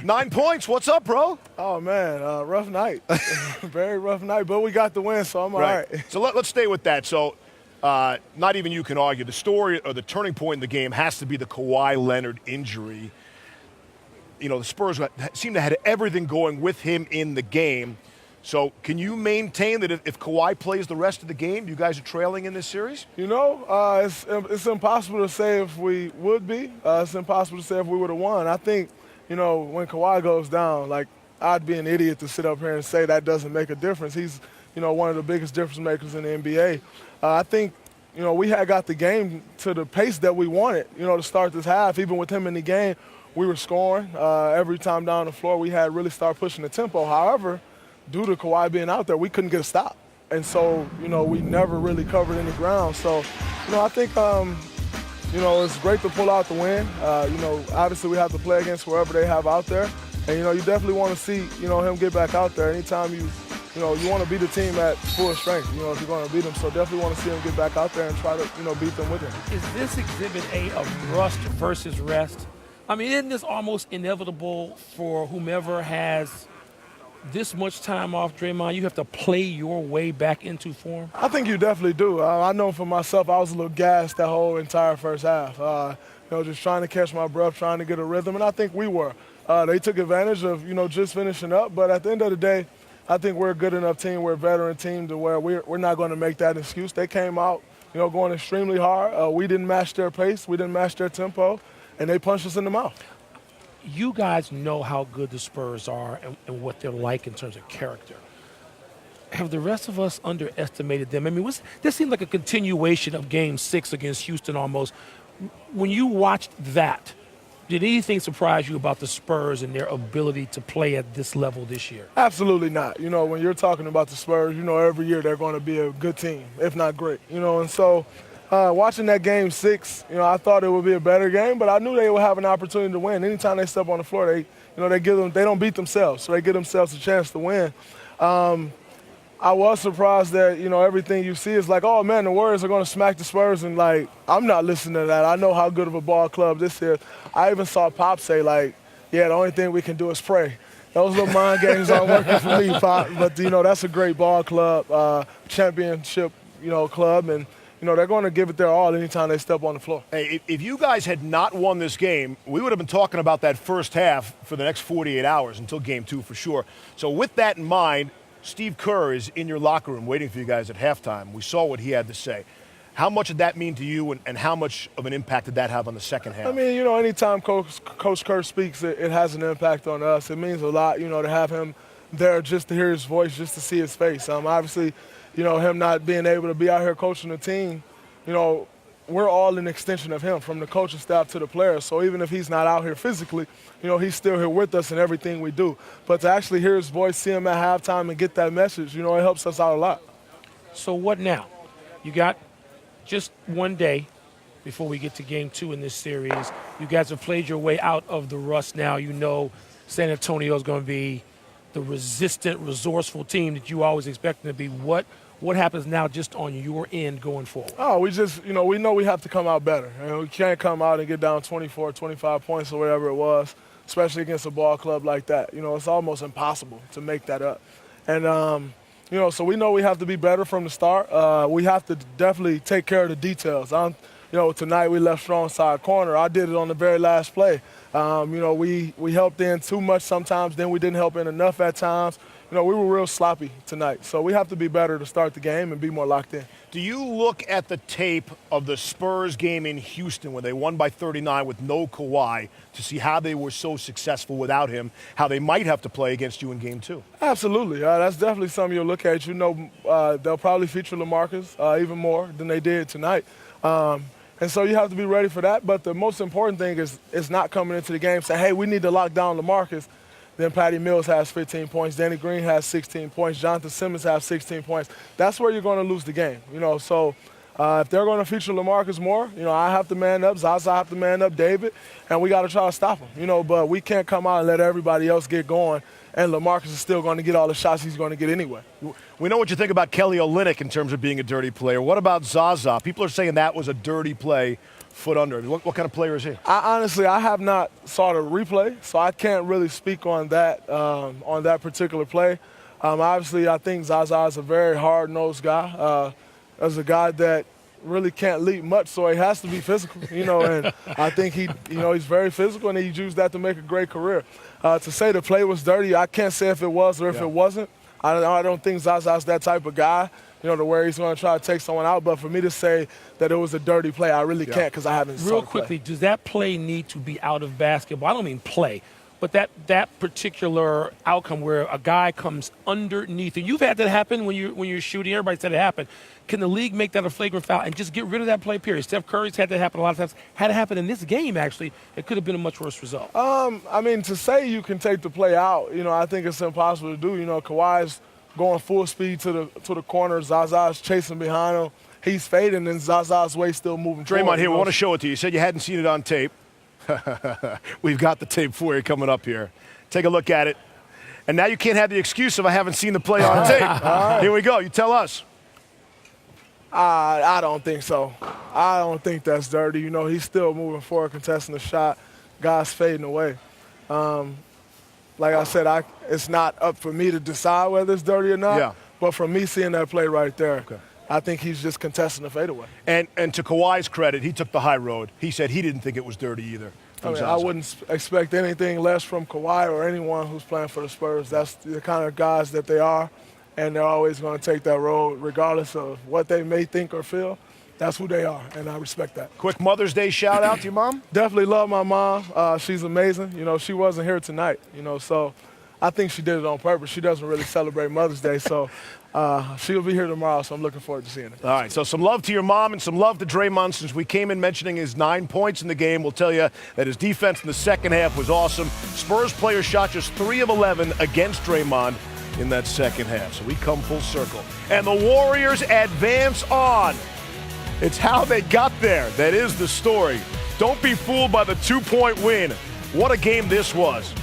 9 points. What's up, bro? Oh, man, rough night. Very rough night, but we got the win, so I'm all right. So let's stay with that. So not even you can argue. The story or the turning point in the game has to be the Kawhi Leonard injury. You know, the Spurs seem to have everything going with him in the game. So can you maintain that if Kawhi plays the rest of the game, you guys are trailing in this series? You know, it's impossible to say if we would be. It's impossible to say if we would have won. I think, you know, when Kawhi goes down, like, I'd be an idiot to sit up here and say that doesn't make a difference. He's, you know, one of the biggest difference makers in the NBA. I think, you know, we had got the game to the pace that we wanted, you know, to start this half. Even with him in the game, we were scoring. Every time down the floor, we had really started pushing the tempo. However, due to Kawhi being out there, we couldn't get a stop. And so, you know, we never really covered any ground. So, you know, I think, you know, it's great to pull out the win. You know, obviously we have to play against whoever they have out there. And, you know, you definitely want to see, you know, him get back out there. Anytime you know, you want to beat the team at full strength, you know, if you're going to beat them. So definitely want to see him get back out there and try to, you know, beat them with him. Is this Exhibit A of rust versus rest? I mean, isn't this almost inevitable for whomever has this much time off, Draymond? You have to play your way back into form? I think you definitely do. I know for myself, I was a little gassed that whole entire first half. You know, just trying to catch my breath, trying to get a rhythm, and I think we were. They took advantage of, you know, just finishing up, but at the end of the day, I think we're a good enough team, we're a veteran team to where we're not going to make that excuse. They came out, you know, going extremely hard. We didn't match their pace, we didn't match their tempo, and they punched us in the mouth. You guys know how good the Spurs are and what they're like in terms of character. Have the rest of us underestimated them? I mean, this seemed like a continuation of Game 6 against Houston almost. When you watched that, did anything surprise you about the Spurs and their ability to play at this level this year? Absolutely not. You know, when you're talking about the Spurs, you know every year they're going to be a good team, if not great. You know, and so watching that Game 6, you know, I thought it would be a better game, but I knew they would have an opportunity to win. Anytime they step on the floor, they don't beat themselves, so they give themselves a chance to win. I was surprised that, you know, everything you see is like, oh, man, the Warriors are going to smack the Spurs, and, like, I'm not listening to that. I know how good of a ball club this is. I even saw Pop say, like, yeah, the only thing we can do is pray. Those little mind games aren't working for me, Pop, but, you know, that's a great ball club, championship, you know, club, and, you know, they're going to give it their all anytime they step on the floor. Hey, if you guys had not won this game, we would have been talking about that first half for the next 48 hours until Game 2 for sure. So with that in mind, Steve Kerr is in your locker room waiting for you guys at halftime. We saw what he had to say. How much did that mean to you, and how much of an impact did that have on the second half? I mean, you know, anytime Coach Kerr speaks, it has an impact on us. It means a lot, you know, to have him there just to hear his voice, just to see his face. Obviously, you know, him not being able to be out here coaching the team, you know, we're all an extension of him, from the coaching staff to the players. So even if he's not out here physically, you know, he's still here with us in everything we do. But to actually hear his voice, see him at halftime and get that message, you know, it helps us out a lot. So what now? You got just one day before we get to Game 2 in this series. You guys have played your way out of the rust now. You know San Antonio is going to be the resistant, resourceful team that you always expect them to be. What happens now just on your end going forward? Oh, we just, you know we have to come out better. You know, we can't come out and get down 24, 25 points or whatever it was, especially against a ball club like that. You know, it's almost impossible to make that up. And, you know, so we know we have to be better from the start. We have to definitely take care of the details. You know, tonight we left strong side corner. I did it on the very last play. You know, we helped in too much sometimes, then we didn't help in enough at times. You know, we were real sloppy tonight. So we have to be better to start the game and be more locked in. Do you look at the tape of the Spurs game in Houston when they won by 39 with no Kawhi to see how they were so successful without him, how they might have to play against you in Game 2? Absolutely. That's definitely something you'll look at. You know, they'll probably feature LaMarcus even more than they did tonight. And so you have to be ready for that. But the most important thing is not coming into the game saying, hey, we need to lock down LaMarcus. Then Patty Mills has 15 points. Danny Green has 16 points. Jonathan Simmons has 16 points. That's where you're going to lose the game. You know, so if they're going to feature LaMarcus more, you know, I have to man up. Zaza have to man up David. And we got to try to stop him. You know, but we can't come out and let everybody else get going. And LaMarcus is still going to get all the shots he's going to get anyway. We know what you think about Kelly Olynyk in terms of being a dirty player. What about Zaza? People are saying that was a dirty play foot under. I mean, what kind of player is he? Honestly, I have not saw the replay, so I can't really speak on that particular play. Obviously, I think Zaza is a very hard-nosed guy. As a guy that really can't leap much, so he has to be physical, and I think he's very physical, and he used that to make a great career. To say the play was dirty, I can't say if it was or if it wasn't. I don't think Zaza's that type of guy, to where he's going to try to take someone out. But for me to say that it was a dirty play, I really can't because I haven't seen it. Real quickly, does that play need to be out of basketball? I don't mean play, but that particular outcome where a guy comes underneath, and you've had that happen when you're shooting. Everybody said it happened. Can the league make that a flagrant foul and just get rid of that play, period? Steph Curry's had that happen a lot of times. Had it happen in this game, actually, it could have been a much worse result. I mean, to say you can take the play out, I think it's impossible to do. Kawhi's going full speed to the corner. Zaza's chasing behind him. He's fading, and Zaza's way still moving forward. Draymond, here, we want to show it to you. You said you hadn't seen it on tape. We've got the tape for you coming up here. Take a look at it. And now you can't have the excuse of I haven't seen the play on tape. Right. Here we go. You tell us. I don't think so. I don't think that's dirty. He's still moving forward, contesting the shot. Guys fading away. Like I said, it's not up for me to decide whether it's dirty or not. Yeah. But from me seeing that play right there, I think he's just contesting the fadeaway. And to Kawhi's credit, he took the high road. He said he didn't think it was dirty either. I wouldn't expect anything less from Kawhi or anyone who's playing for the Spurs. That's the kind of guys that they are, and they're always going to take that road regardless of what they may think or feel. That's who they are, and I respect that. Quick Mother's Day shout out to your mom? Definitely love my mom. She's amazing. She wasn't here tonight, so I think she did it on purpose. She doesn't really celebrate Mother's Day, so she'll be here tomorrow, so I'm looking forward to seeing her. All right, so some love to your mom and some love to Draymond. Since we came in mentioning his 9 points in the game, we'll tell you that his defense in the second half was awesome. Spurs players shot just 3 of 11 against Draymond in that second half, so we come full circle. And the Warriors advance on. It's how they got there that is the story. Don't be fooled by the 2-point win. What a game this was.